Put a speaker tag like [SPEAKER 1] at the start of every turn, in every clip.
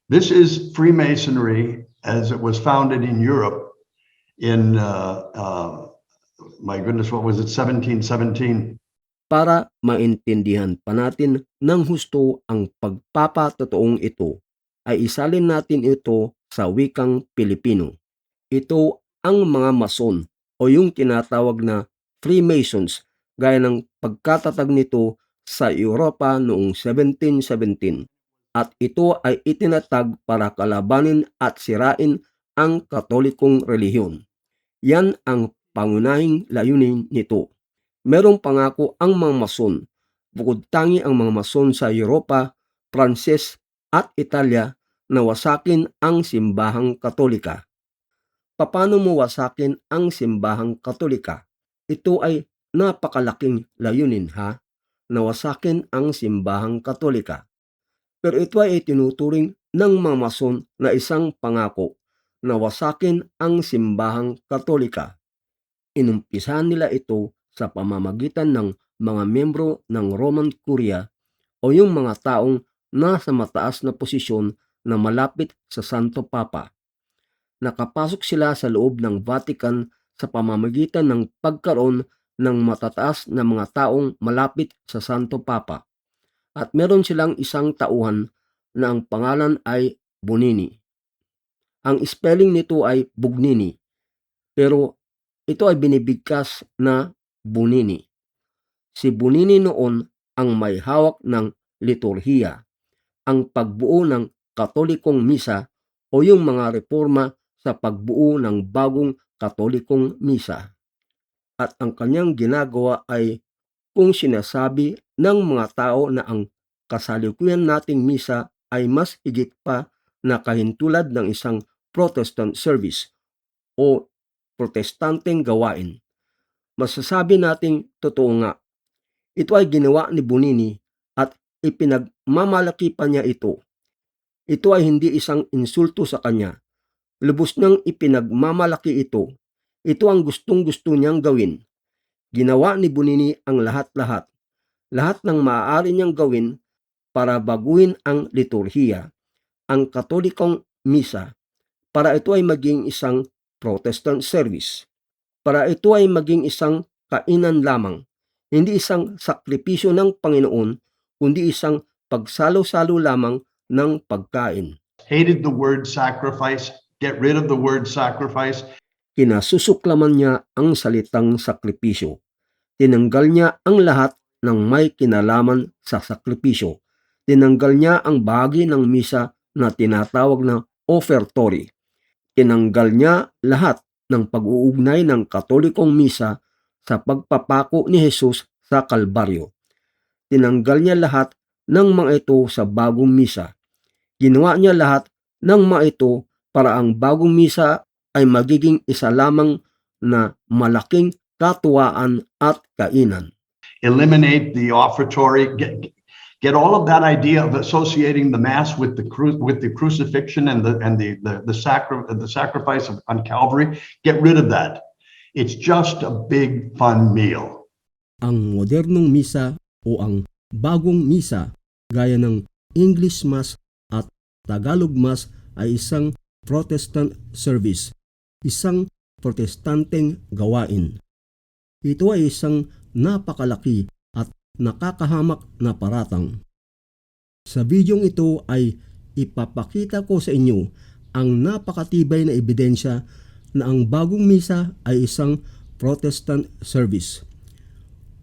[SPEAKER 1] This is Freemasonry as it was founded in Europe in, my goodness, what was it, 1717?
[SPEAKER 2] Para maintindihan pa natin ng husto ang pagpapatotoong ito, ay isalin natin ito sa wikang Pilipino. Ito ang mga Mason o yung tinatawag na Freemasons gaya ng pagkatatag nito sa Europa noong 1717, at ito ay itinatag para kalabanin at sirain ang Katolikong relihiyon. Yan ang pangunahing layunin nito. Merong pangako ang mga Mason, bukod tangi ang mga Mason sa Europa, Pranses at Italya na wasakin ang simbahang Katolika. Paano mo wasakin ang simbahang Katolika? Ito ay napakalaking layunin nawasakin ang simbahang Katolika. Pero ito ay itinuturing ng mga Mason na isang pangako na wasakin ang simbahang Katolika. Inumpisahan nila ito sa pamamagitan ng mga membro ng Roman Curia o yung mga taong nasa mataas na posisyon na malapit sa Santo Papa. Nakapasok sila sa loob ng Vatican sa pamamagitan ng pagkaroon ng matataas na mga taong malapit sa Santo Papa. At meron silang isang tauhan na ang pangalan ay Bonini. Ang spelling nito ay Bugnini, pero ito ay binibigkas na Bonini. Si Bonini noon ang may hawak ng liturhiya, ang pagbuo ng Katolikong misa o yung mga reforma sa pagbuo ng bagong Katolikong misa. At ang kanyang ginagawa ay kung sinasabi ng mga tao na ang kasalukuyang nating misa ay mas higit pa na kahintulad ng isang Protestant service o protestanteng gawain, masasabi nating totoo nga. Ito ay ginawa ni Bonini at ipinagmamalaki pa niya ito. Ito ay hindi isang insulto sa kanya. Lubos niyang ipinagmamalaki ito. Ito ang gustong-gusto niyang gawin. Ginawa ni Bonini ang lahat-lahat. Lahat ng maaari niyang gawin para baguhin ang liturhiya, ang Katolikong misa, para ito ay maging isang Protestant service. Para ito ay maging isang kainan lamang, hindi isang sakripisyo ng Panginoon, kundi isang pagsalo-salo lamang ng pagkain.
[SPEAKER 1] Hated the word sacrifice. Get rid of the word sacrifice.
[SPEAKER 2] Kinasusuklaman niya ang salitang sakripisyo. Tinanggal niya ang lahat ng may kinalaman sa sakripisyo. Tinanggal niya ang bahagi ng misa na tinatawag na offertory. Tinanggal niya lahat ng pag-uugnay ng Katolikong misa sa pagpapako ni Jesus sa Kalbaryo. Tinanggal niya lahat ng mga ito sa bagong misa. Ginawa niya lahat ng mga ito para ang bagong misa ay magiging isa lamang na malaking katuwaan at kainan.
[SPEAKER 1] Eliminate the offertory. Get all of that idea of associating the mass with the crucifixion and the sacrifice on Calvary. Get rid of that. It's just a big fun meal.
[SPEAKER 2] Ang modernong misa o ang bagong misa gaya ng English Mass at Tagalog Mass ay isang Protestant service, isang protestanteng gawain. Ito ay isang napakalaki at nakakahamak na paratang. Sa bidyong ito ay ipapakita ko sa inyo ang napakatibay na ebidensya na ang bagong misa ay isang Protestant service.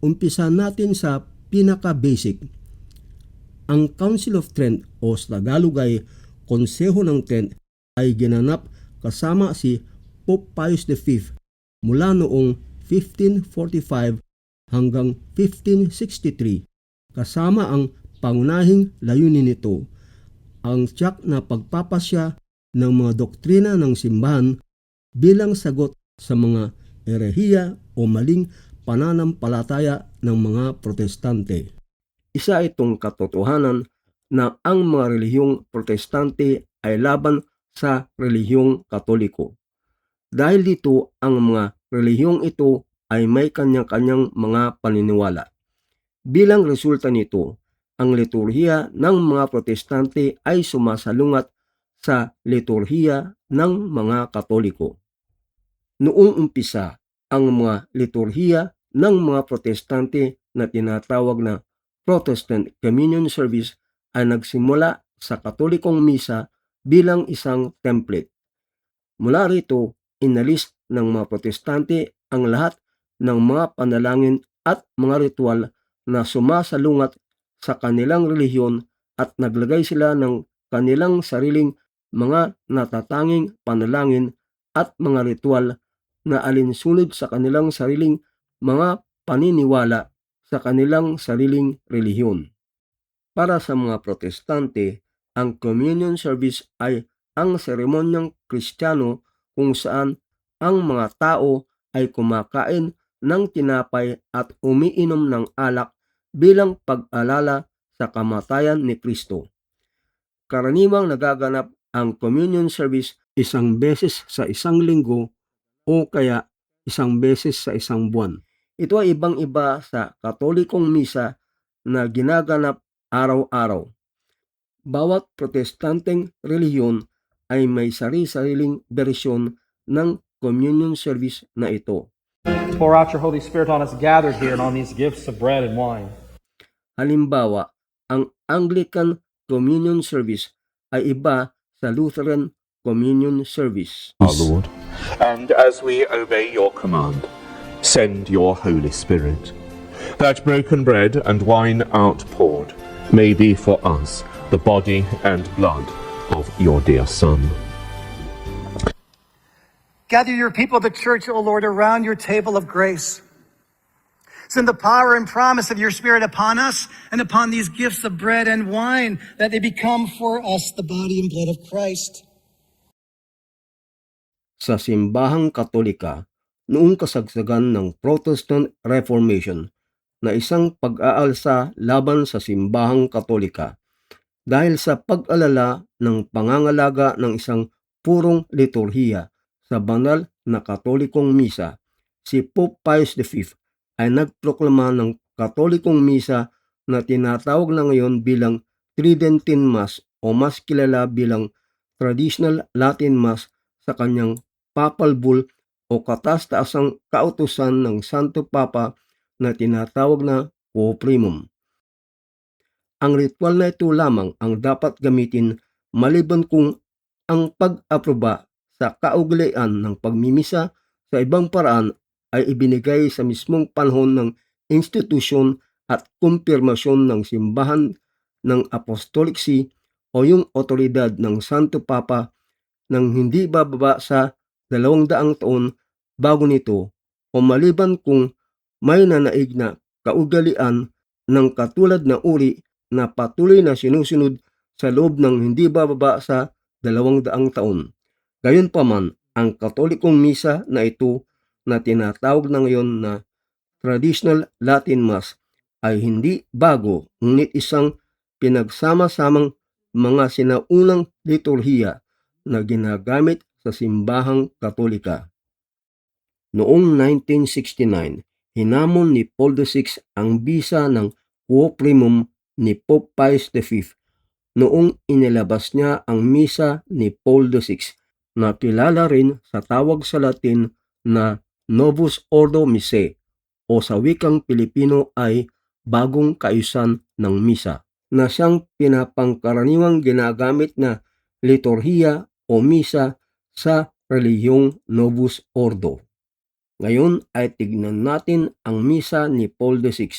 [SPEAKER 2] Umpisa natin sa pinaka-basic. Ang Council of Trent o sa Tagalog ay Konseho ng Trent ay ginanap kasama si Pope Pius V mula noong 1545 hanggang 1563. Kasama ang pangunahing layunin nito, ang tiyak na pagpapasya ng mga doktrina ng simbahan bilang sagot sa mga erehiya o maling pananampalataya ng mga protestante. Isa itong katotohanan na ang mga relihiyong protestante ay laban sa relihiyong katoliko. Dahil dito, ang mga relihiyong ito ay may kanyang-kanyang mga paniniwala. Bilang resulta nito, ang liturhiya ng mga protestante ay sumasalungat sa liturhiya ng mga Katoliko. Noong umpisa, ang mga liturhiya ng mga Protestante na tinatawag na Protestant Communion Service ay nagsimula sa Katolikong Misa bilang isang template. Mula rito, inalis ng mga Protestante ang lahat ng mga panalangin at mga ritual na sumasalungat sa kanilang relihiyon at naglagay sila ng kanilang sariling mga natatanging panalangin at mga ritual na alinsunod sa kanilang sariling mga paniniwala sa kanilang sariling relihiyon. Para sa mga Protestante, ang communion service ay ang seremonyang Kristiyano kung saan ang mga tao ay kumakain ng tinapay at umiinom ng alak bilang pag-alala sa kamatayan ni Kristo. Karaniwang nagaganap ang communion service isang beses sa isang linggo o kaya isang beses sa isang buwan. Ito ay ibang-iba sa Katolikong Misa na ginaganap araw-araw. Bawat protestanteng relihiyon ay may sari-sariling bersyon ng communion service na ito.
[SPEAKER 3] Pour out your Holy Spirit on us gathered here and on these gifts of bread and wine.
[SPEAKER 2] Halimbawa, ang Anglican Communion Service ay iba sa Lutheran Communion Service.
[SPEAKER 4] Our Lord, and as we obey your command, send your Holy Spirit, that broken bread and wine outpoured may be for us the body and blood of your dear Son.
[SPEAKER 5] Gather your people, the church, O Lord, around your table of grace. Send the power and promise of your Spirit upon us and upon these gifts of bread and wine, that they become for us the body and blood of Christ.
[SPEAKER 2] Sa simbahang Katolika, noong kasagsagan ng Protestant Reformation na isang pag-aalsa laban sa simbahang Katolika dahil sa pag-alala ng pangangalaga ng isang purong liturhiya sa banal na Katolikong Misa, si Pope Pius V ay nagproklama ng Katolikong Misa na tinatawag na ngayon bilang Tridentine Mass o mas kilala bilang Traditional Latin Mass sa kanyang Papal Bull o kataas-taasang kautusan ng Santo Papa na tinatawag na Quo Primum. Ang ritual na ito lamang ang dapat gamitin maliban kung ang pag-aproba sa kaugalian ng pagmimisa sa ibang paraan ay ibinigay sa mismong panahon ng institusyon at kumpirmasyon ng simbahan ng Apostolic See o yung otoridad ng Santo Papa nang hindi bababa sa 200 taon bago nito o maliban kung may nanaig na kaugalian ng katulad na uri na patuloy na sinusunod sa loob ng hindi bababa sa 200 taon. Gayunpaman, ang Katolikong Misa na ito na tinatawag na ngayon na Traditional Latin Mass ay hindi bago ngunit isang pinagsama-samang mga sinaunang liturhiya na ginagamit sa simbahang Katolika. Noong 1969, hinamon ni Paul VI ang bisa ng Quo Primum ni Pope Pius V noong inilabas niya ang misa ni Paul VI na kilala rin sa tawag sa Latin na Novus Ordo Missae o sa wikang Pilipino ay Bagong Kaayusan ng Misa na siyang pinapangkaraniwang ginagamit na liturhiya o misa sa relihiyong Novus Ordo. Ngayon ay tignan natin ang misa ni Paul VI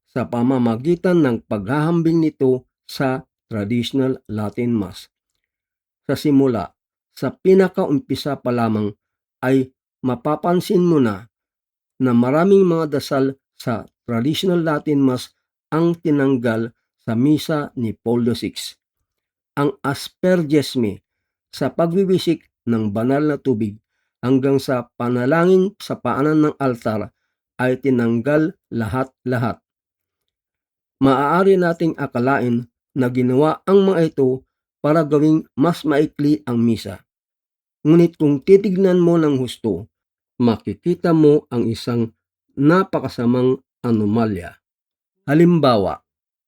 [SPEAKER 2] sa pamamagitan ng paghahambing nito sa Traditional Latin Mass. Sa simula, sa pinakaumpisa pa lamang ay mapapansin mo na maraming mga dasal sa Traditional Latin Mass ang tinanggal sa misa ni Paul VI. Ang aspergesme sa pagwiwisik ng banal na tubig hanggang sa panalangin sa paanan ng altar ay tinanggal lahat-lahat. Maaari nating akalain na ginawa ang mga ito para gawing mas maikli ang misa. Ngunit kung titignan mo ng husto, makikita mo ang isang napakasamang anomalya. Halimbawa,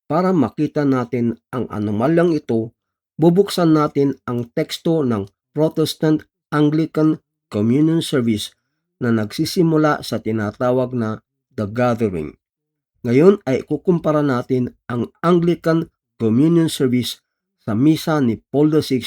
[SPEAKER 2] para makita natin ang anomalyang ito, bubuksan natin ang teksto ng Protestant Anglican Communion Service na nagsisimula sa tinatawag na The Gathering. Ngayon ay kukumpara natin ang Anglican Communion Service sa misa ni Paul VI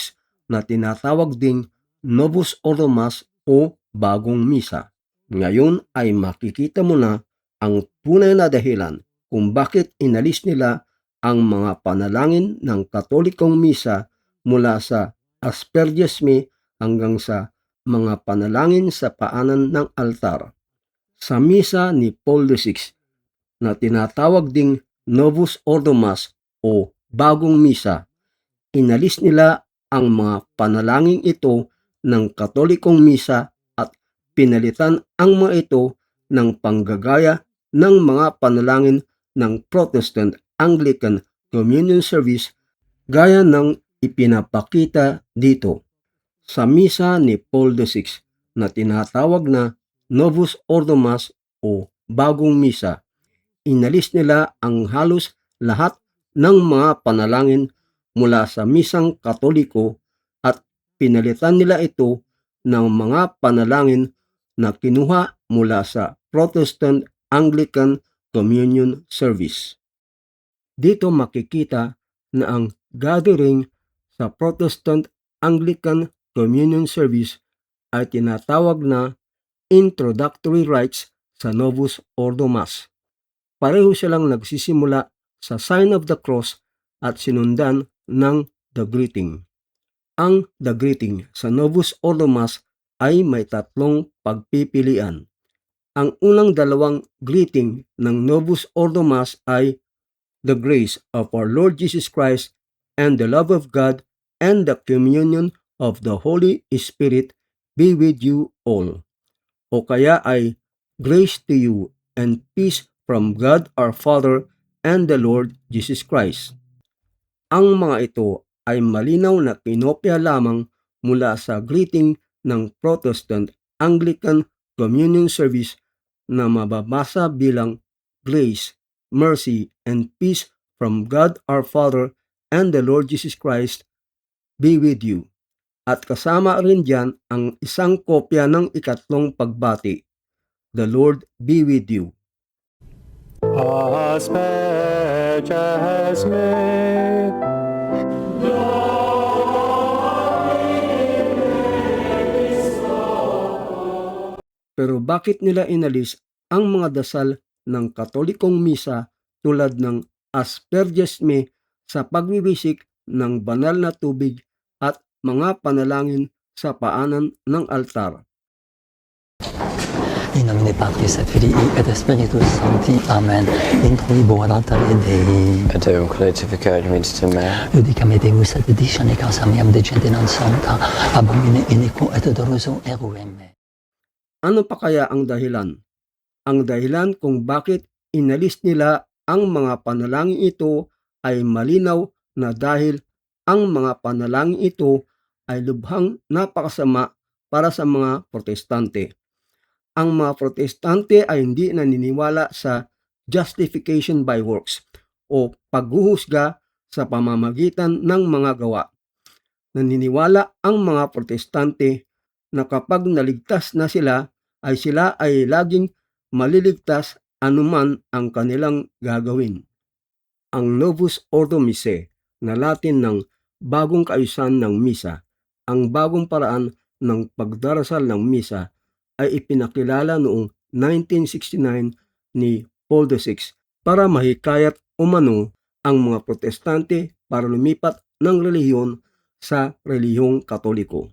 [SPEAKER 2] na tinatawag ding Novus Ordo Mass o Bagong Misa. Ngayon ay makikita mo na ang tunay na dahilan kung bakit inalis nila ang mga panalangin ng Katolikong Misa mula sa Aspergesme hanggang sa mga panalangin sa paanan ng altar. Sa misa ni Paul VI na tinatawag ding Novus Ordo Mass o Bagong Misa, inalis nila ang mga panalangin ito ng Katolikong Misa at pinalitan ang mga ito ng panggagaya ng mga panalangin ng Protestant Anglican Communion Service gaya ng ipinapakita dito. Sa misa ni Paul VI na tinatawag na Novus Ordo Mass o Bagong Misa, inalis nila ang halos lahat ng mga panalangin mula sa misang Katoliko at pinalitan nila ito ng mga panalangin na kinuha mula sa Protestant Anglican Communion Service. Dito makikita na ang gathering sa Protestant Anglican Communion Service ay tinatawag na introductory rites sa Novus Ordo Mass. Pareho silang nagsisimula sa Sign of the Cross at sinundan ng The Greeting. Ang The Greeting sa Novus Ordo Mass ay may tatlong pagpipilian. Ang unang dalawang greeting ng Novus Ordo Mass ay the grace of our Lord Jesus Christ and the love of God and the communion of the Holy Spirit be with you all. O kaya ay grace to you and peace from God our Father and the Lord Jesus Christ. Ang mga ito ay malinaw na kinopya lamang mula sa greeting ng Protestant Anglican Communion Service na mababasa bilang grace, mercy, and peace from God our Father and the Lord Jesus Christ be with you. At kasama rin diyan ang isang kopya ng ikatlong pagbati, the Lord be with you. Pero bakit nila inalis ang mga dasal ng Katolikong Misa tulad ng Aspergesme sa pagwiwisik ng banal na tubig at mga panalangin sa paanan ng altar?
[SPEAKER 6] In nomine Patris et Filii et Spiritus Sancti. Amen. Introibo ad altare Dei.
[SPEAKER 7] Et eum crucificat meditum mea.
[SPEAKER 6] Iudicame Deus et dicere causa meam de gente non sancta. Abomine iniquo et doloroso eruem me.
[SPEAKER 2] Ano pa kaya ang dahilan? Ang dahilan kung bakit inalis nila ang mga panalangin ito ay malinaw na dahil ang mga panalangin ito ay lubhang napakasama para sa mga Protestante. Ang mga Protestante ay hindi naniniwala sa justification by works o paghuhusga sa pamamagitan ng mga gawa. Naniniwala ang mga Protestante na kapag naligtas na sila ay laging maliligtas anuman ang kanilang gagawin. Ang Novus Ordo Missae na Latin ng bagong kaayusan ng misa, ang bagong paraan ng pagdarasal ng misa ay ipinakilala noong 1969 ni Paul VI para mahikayat umano ang mga Protestante para lumipat ng relihiyon sa relihiyong Katoliko.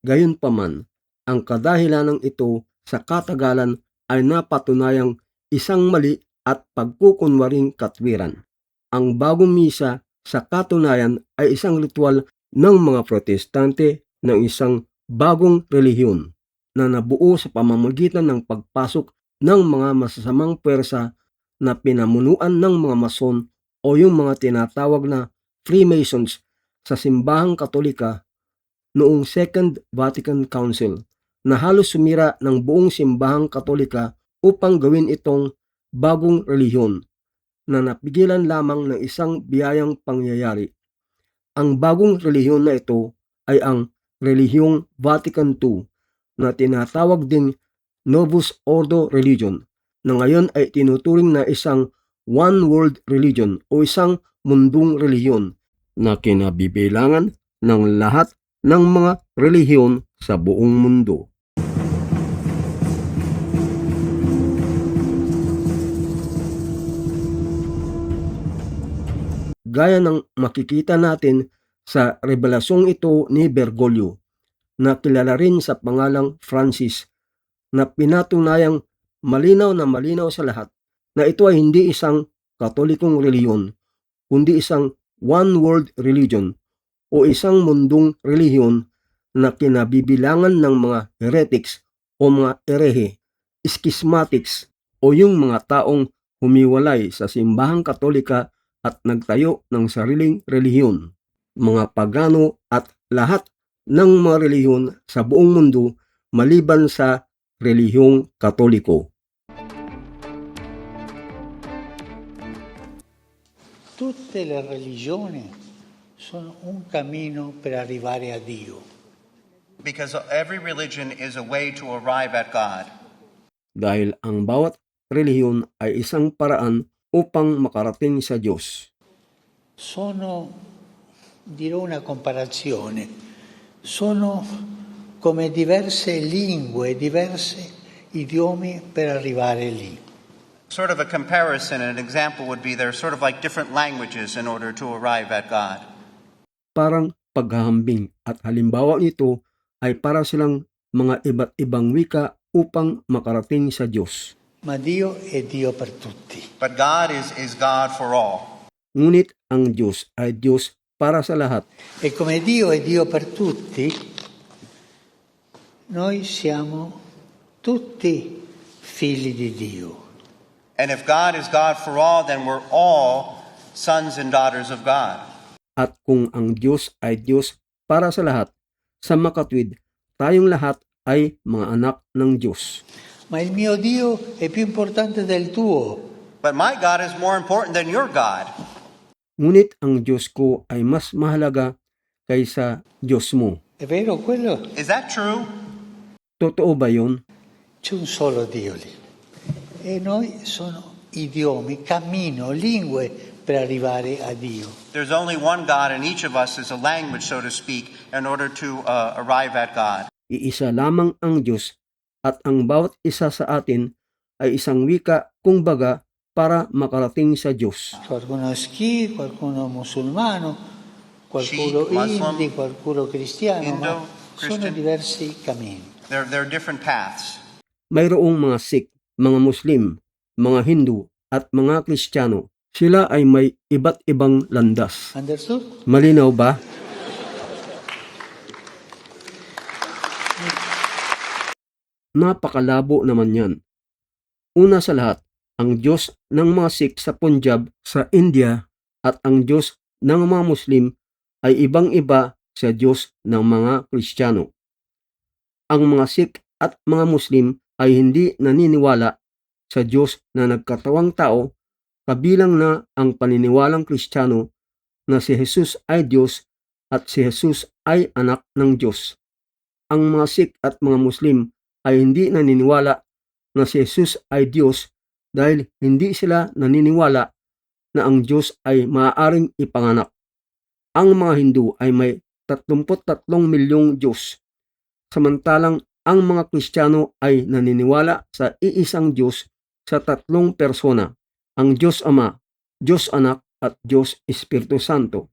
[SPEAKER 2] Gayunpaman, ang kadahilanan ito sa katagalan ay napatunayang isang mali at pagkukunwaring katwiran. Ang bagong misa sa katunayan ay isang ritual ng mga Protestante ng isang bagong relihiyon na nabuo sa pamamagitan ng pagpasok ng mga masasamang pwersa na pinamunuan ng mga Mason o yung mga tinatawag na Freemasons sa simbahang Katolika noong Second Vatican Council na halos sumira ng buong simbahang Katolika upang gawin itong bagong relihiyon na napigilan lamang ng isang biyayang pangyayari. Ang bagong relihiyon na ito ay ang relihiyong Vatican II na tinatawag ding Novus Ordo Religion na ngayon ay tinuturing na isang one world religion o isang mundong relihiyon na kinabibilangan ng lahat ng mga relihiyon sa buong mundo. Gaya ng makikita natin sa revelasyong ito ni Bergoglio na kilala rin sa pangalang Francis na pinatunayang malinaw na malinaw sa lahat na ito ay hindi isang katolikong relihiyon kundi isang one world religion o isang mundong relihiyon na kinabibilangan ng mga heretics o mga erehe, schismatics o yung mga taong humiwalay sa simbahang katolika at nagtayo ng sariling relihiyon, mga pagano at lahat ng mga relihiyon sa buong mundo maliban sa relihiyong katoliko.
[SPEAKER 8] Tutte le religioni sono un cammino per arrivare a Dio.
[SPEAKER 9] Because every religion is a way to arrive at God.
[SPEAKER 2] Dahil ang bawat relihiyon ay isang paraan upang makarating sa Diyos.
[SPEAKER 8] Dirò una comparazione, sono come diverse lingue, diversi idiomi per arrivare lì.
[SPEAKER 9] Sort of a comparison, an example would be they're sort of like different languages in order to arrive at God.
[SPEAKER 2] Parang paghahambing at halimbawa nito ay para silang mga iba't ibang wika upang makarating sa Diyos.
[SPEAKER 8] Ma Dio è Dio per tutti.
[SPEAKER 9] But God is God for all.
[SPEAKER 2] Ngunit ang Diyos ay Diyos para sa lahat.
[SPEAKER 8] E come Dio è Dio per tutti, noi siamo tutti figli di Dio.
[SPEAKER 9] And if God is God for all, then we're all sons and daughters of God.
[SPEAKER 2] At kung ang Diyos ay Diyos para sa lahat, sa makatwid, tayong lahat ay mga anak ng Diyos.
[SPEAKER 8] Ma il mio Dio è più importante del tuo.
[SPEAKER 9] But my God is more important than your God.
[SPEAKER 2] Ngunit ang Diyos ko ay mas mahalaga kaysa Diyos mo.
[SPEAKER 8] È vero quello?
[SPEAKER 9] Is that true?
[SPEAKER 2] Totoo ba yun?
[SPEAKER 8] C'è un solo Dio lì. E noi sono idiomi, cammino, lingue per arrivare a Dio.
[SPEAKER 9] There's only one God and each of us is a language, so to speak, in order to arrive at God.
[SPEAKER 2] Iisa lamang ang Diyos at ang bawat isa sa atin ay isang wika kumbaga para makarating sa Diyos.
[SPEAKER 8] Qualcuno Sikh, qualcuno musulmano, qualcuno
[SPEAKER 9] Sikh, Muslim,
[SPEAKER 8] Hindi, qualcuno cristiano,
[SPEAKER 9] Indo,
[SPEAKER 8] ma sono
[SPEAKER 9] Christian.
[SPEAKER 8] diversi cammini.
[SPEAKER 9] There are different paths.
[SPEAKER 2] Mayroong mga Sikh, mga Muslim, mga Hindu at mga Kristiyano. Sila ay may iba't ibang landas.
[SPEAKER 8] Understood?
[SPEAKER 2] Malinaw ba? Napakalabo naman yan. Una sa lahat, ang Diyos ng mga Sikh sa Punjab sa India at ang Diyos ng mga Muslim ay ibang-iba sa Diyos ng mga Kristiyano. Ang mga Sikh at mga Muslim ay hindi naniniwala sa Diyos na nagkatawang tao, kabilang na ang paniniwalang Kristiyano na si Jesus ay Diyos at si Jesus ay anak ng Diyos. Ang mga Sikh at mga Muslim ay hindi naniniwala na si Jesus ay Diyos dahil hindi sila naniniwala na ang Diyos ay maaaring ipanganak. Ang mga Hindu ay may 33 milyong Diyos, samantalang ang mga Kristiyano ay naniniwala sa iisang Diyos sa 3 persona, ang Diyos Ama, Diyos Anak at Diyos Espiritu Santo.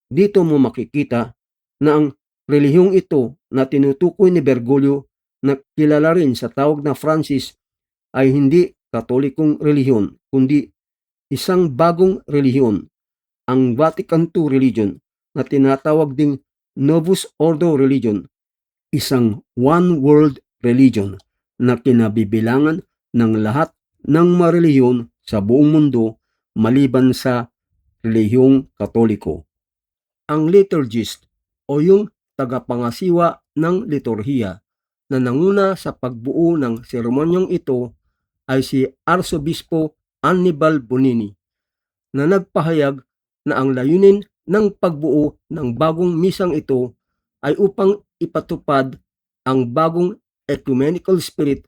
[SPEAKER 2] Dito mo makikita na ang relihiyong ito na tinutukoy ni Bergoglio na kilala rin sa tawag na Francis ay hindi katolikong relihiyon kundi isang bagong relihiyon, ang Vatican II religion na tinatawag ding Novus Ordo Religion, isang one world religion na kinabibilangan ng lahat ng mga relihiyon sa buong mundo maliban sa relihiyong katoliko. Ang liturgist o yung tagapangasiwa ng liturhiya na nanguna sa pagbuo ng seremonyong ito ay si Arsobispo Annibal Bonini na nagpahayag na ang layunin ng pagbuo ng bagong misang ito ay upang ipatupad ang bagong ecumenical spirit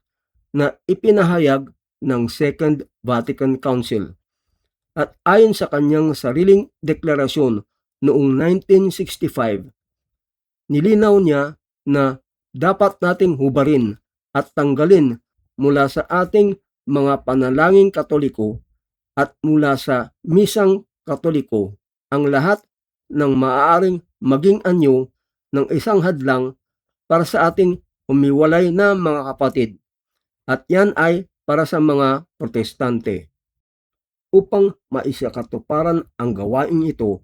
[SPEAKER 2] na ipinahayag ng Second Vatican Council. At ayon sa kanyang sariling deklarasyon noong 1965, nilinaw niya na dapat nating hubarin at tanggalin mula sa ating mga panalangin Katoliko at mula sa misang Katoliko ang lahat ng maaaring maging anyo ng isang hadlang para sa ating humiwalay na mga kapatid. At yan ay para sa mga Protestante. Upang maisakatuparan ang gawain ito,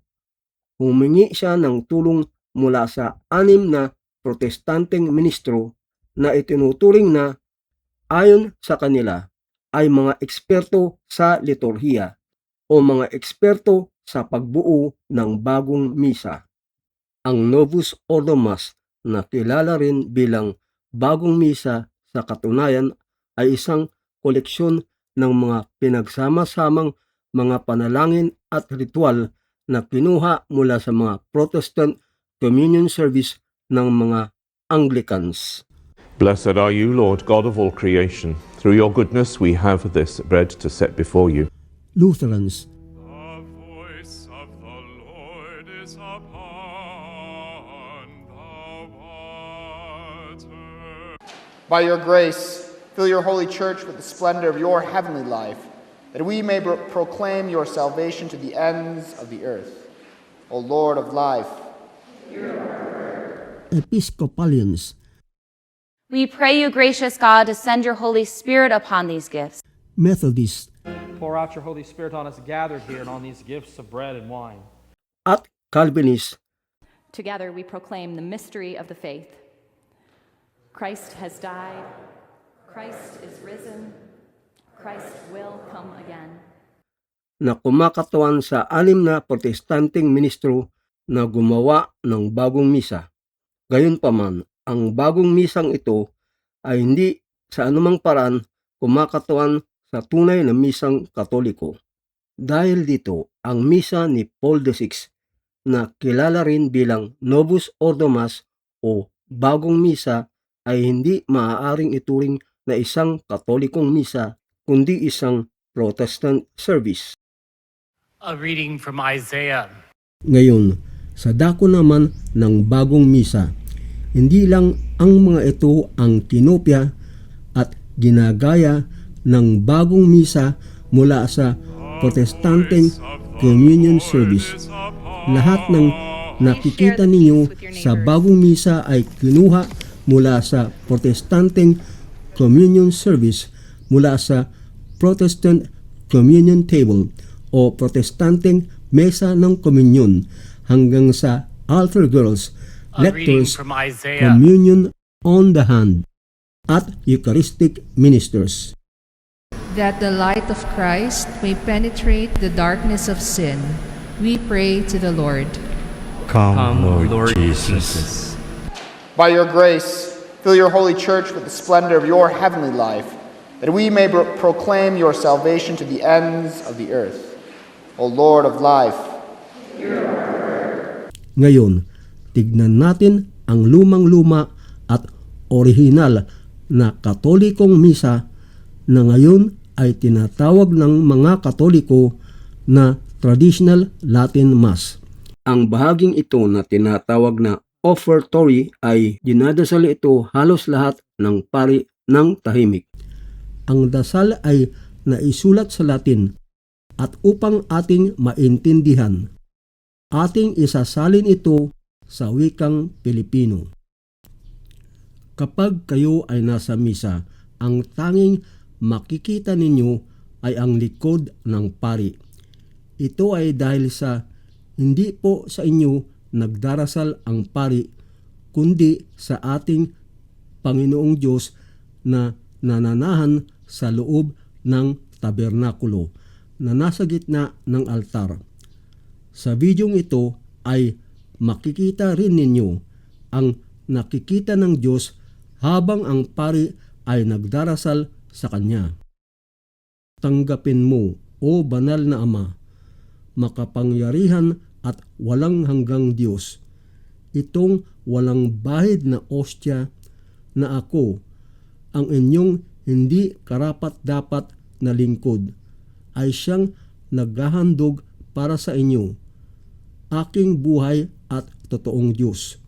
[SPEAKER 2] humingi siya ng tulong mula sa 6 na Protestanteng ministro na itinuturing na ayon sa kanila ay mga eksperto sa liturhiya o mga eksperto sa pagbuo ng bagong misa. Ang Novus Ordo Mass na kilala rin bilang bagong misa sa katunayan ay isang koleksyon ng mga pinagsama-samang mga panalangin at ritual na kinuha mula sa mga Protestant communion service ng mga Anglicans.
[SPEAKER 4] Blessed are you, Lord God of all creation. Through your goodness we have this bread to set before you.
[SPEAKER 2] Lutherans,
[SPEAKER 10] The voice of the Lord is upon the water.
[SPEAKER 11] By your grace, fill your holy church with the splendor of your heavenly life, that we may proclaim your salvation to the ends of the earth. O Lord of life,
[SPEAKER 2] Episcopalians,
[SPEAKER 12] We pray you, gracious God, to send your Holy Spirit upon these gifts.
[SPEAKER 2] Methodists,
[SPEAKER 3] Pour out your Holy Spirit on us gathered here and on these gifts of bread and wine.
[SPEAKER 2] at Calvinists.
[SPEAKER 13] Together we proclaim the mystery of the faith. Christ has died. Christ is risen. Christ will come again.
[SPEAKER 2] Na kumakatawan sa 6 na Protestanteng ministro na gumawa ng bagong misa. Gayunpaman, ang bagong misang ito ay hindi sa anumang paraan kumakatawan sa tunay na misang Katoliko. Dahil dito, ang misa ni Paul VI na kilala rin bilang Novus Ordo Mass o bagong misa ay hindi maaaring ituring na isang Katolikong misa kundi isang Protestant service.
[SPEAKER 14] A reading from Isaiah.
[SPEAKER 2] Ngayon, sa dako naman ng bagong misa, hindi lang ang mga ito ang kinopya at ginagaya ng bagong misa mula sa Protestanteng communion service. Lahat ng nakikita ninyo sa bagong misa ay kinuha mula sa Protestanteng communion service, mula sa Protestant communion table o Protestanteng mesa ng komunyon hanggang sa altar girls, lectors, communion on the hand, at Eucharistic ministers.
[SPEAKER 15] That the light of Christ may penetrate the darkness of sin, we pray to the Lord.
[SPEAKER 10] Come, Lord Jesus.
[SPEAKER 11] by your grace, fill your holy church with the splendor of your heavenly life, that we may proclaim your salvation to the ends of the earth. O Lord of life.
[SPEAKER 2] Ngayon, tignan natin ang lumang-luma at orihinal na Katolikong misa na ngayon ay tinatawag ng mga Katoliko na Traditional Latin Mass. Ang bahaging ito na tinatawag na offertory ay dinadasal ito halos lahat ng pari ng tahimik. Ang dasal ay naisulat sa Latin at upang ating maintindihan, ating isasalin ito sa wikang Pilipino. Kapag kayo ay nasa misa, ang tanging makikita ninyo ay ang likod ng pari. Ito ay dahil sa hindi po sa inyo nagdarasal ang pari, kundi sa ating Panginoong Diyos na nananahan sa loob ng tabernakulo na nasa gitna ng altar. Sa videong ito ay makikita rin ninyo ang nakikita ng Diyos habang ang pari ay nagdarasal sa Kanya. Tanggapin mo, O banal na Ama, makapangyarihan at walang hanggang Diyos. Itong walang bahid na ostya na ako, ang inyong hindi karapat-dapat na lingkod, ay siyang naghahandog para sa inyo, aking buhay at totoong Diyos.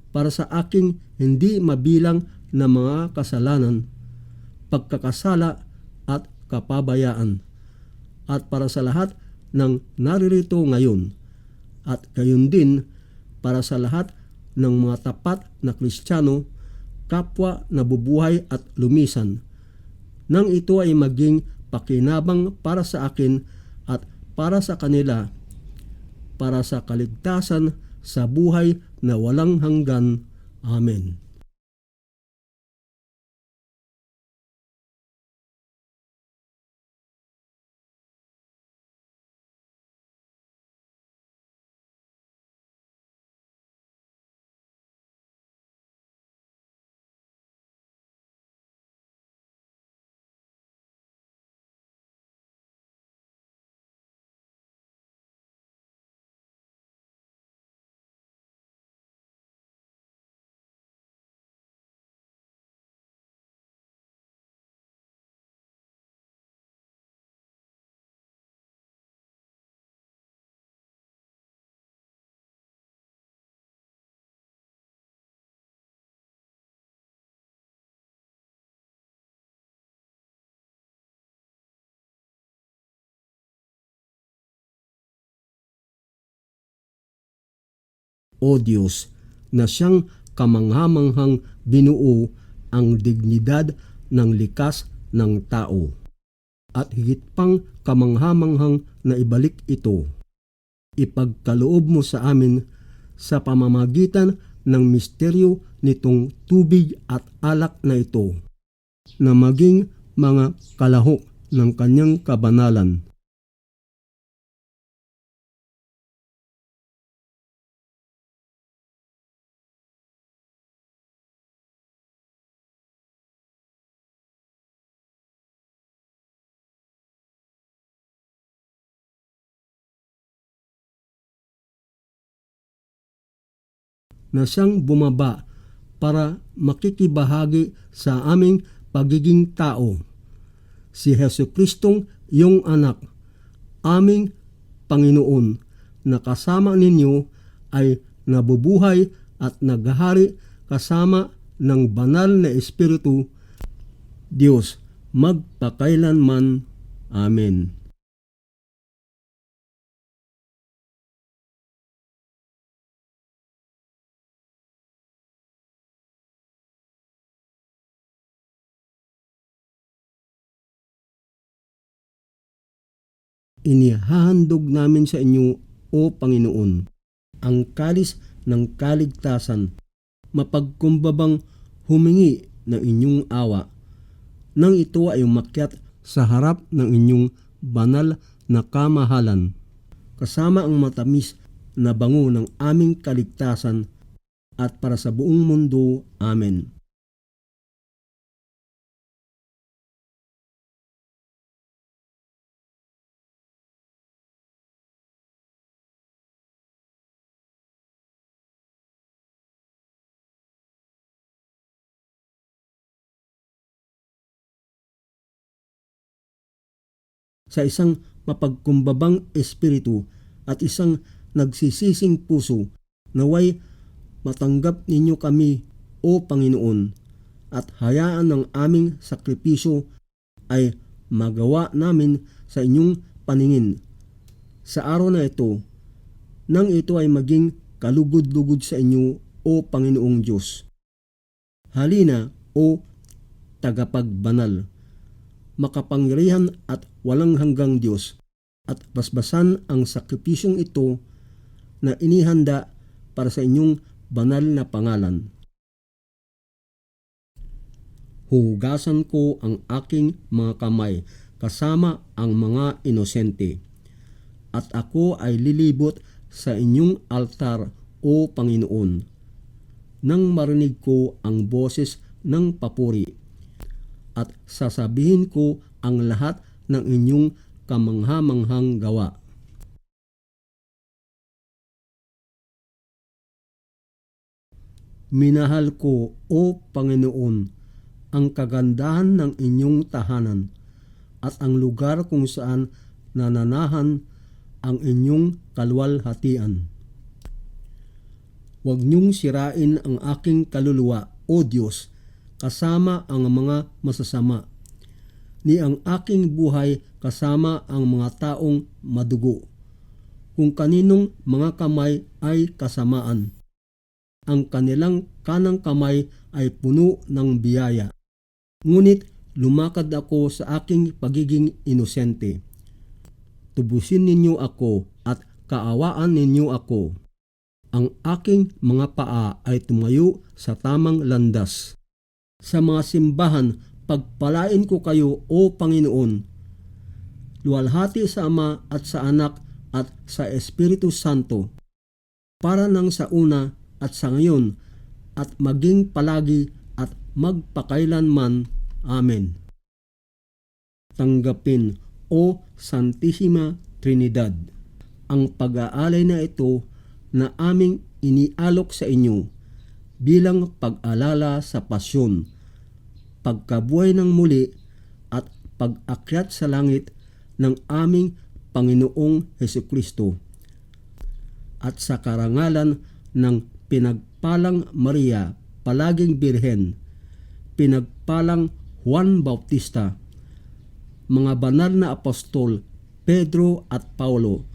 [SPEAKER 2] Para sa aking hindi mabilang na mga kasalanan, pagkakasala at kapabayaan, at para sa lahat ng naririto ngayon, at gayon din para sa lahat ng mga tapat na Kristiyano, kapwa nabubuhay at lumisan, nang ito ay maging pakinabang para sa akin at para sa kanila, para sa kaligtasan sa buhay na walang hanggan. Amen. O Diyos, na siyang kamanghamanghang binuo ang dignidad ng likas ng tao, at higit pang kamanghamanghang na ibalik ito. Ipagkaloob mo sa amin sa pamamagitan ng misteryo nitong tubig at alak na ito, na maging mga kalahok ng kanyang kabanalan. Na siyang bumaba para makikibahagi sa aming pagiging tao. Si Jesucristong iyong anak, aming Panginoon, na kasama ninyo ay nabubuhay at naghahari kasama ng banal na Espiritu, Diyos, magpakailanman. Amen. Inihahandog namin sa inyo, O Panginoon, ang kalis ng kaligtasan, mapagkumbabang humingi ng inyong awa, nang ito ay umakyat sa harap ng inyong banal na kamahalan, kasama ang matamis na bango ng aming kaligtasan at para sa buong mundo. Amen. Sa isang mapagkumbabang espiritu at isang nagsisising puso, naway matanggap ninyo kami, O Panginoon, at hayaan ng aming sakripisyo ay magawa namin sa inyong paningin sa araw na ito, nang ito ay maging kalugod-lugod sa inyo, O Panginoong Diyos. Halina, O tagapagbanal, makapangyarihan at walang hanggang Diyos, at basbasan ang sakripisyong ito na inihanda para sa inyong banal na pangalan. Huhugasan ko ang aking mga kamay kasama ang mga inosente, at ako ay lilibot sa inyong altar, O Panginoon, nang marinig ko ang boses ng papuri, at sasabihin ko ang lahat ng inyong kamanghamanghang gawa. Minahal ko, O Panginoon, ang kagandahan ng inyong tahanan at ang lugar kung saan nananahan ang inyong kaluwalhatian. Huwag niyong sirain ang aking kaluluwa, O Diyos, kasama ang mga masasama, ni ang aking buhay kasama ang mga taong madugo, kung kaninong mga kamay ay kasamaan. Ang kanilang kanang kamay ay puno ng biyaya. Ngunit lumakad ako sa aking pagiging inosente. Tubusin ninyo ako at kaawaan ninyo ako. Ang aking mga paa ay tumayo sa tamang landas. Sa mga simbahan, pagpalain ko kayo, O Panginoon. Luwalhati sa Ama at sa Anak at sa Espiritu Santo, para nang sa una at sa ngayon at maging palagi at magpakailanman. Amen. Tanggapin, O Santissima Trinidad, ang pag-aalay na ito na aming inialok sa inyo bilang pag-alala sa pasyon, pagkabuhay ng muli at pag-akyat sa langit ng aming Panginoong Hesukristo, at sa karangalan ng pinagpalang Maria, palaging Birhen, pinagpalang Juan Bautista, mga banal na apostol Pedro at Paulo,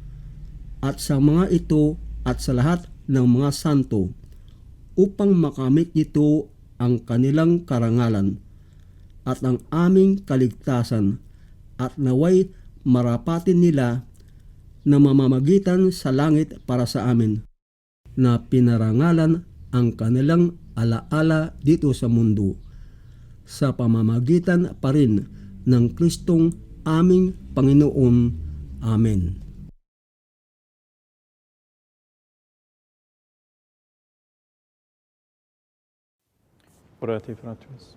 [SPEAKER 2] at sa mga ito at sa lahat ng mga santo, upang makamit nito ang kanilang karangalan at ang aming kaligtasan, at naway marapatin nila na mamamagitan sa langit para sa amin, na pinarangalan ang kanilang alaala dito sa mundo, sa pamamagitan pa rin ng Kristong aming Panginoon. Amen.
[SPEAKER 3] Orate pro nobis.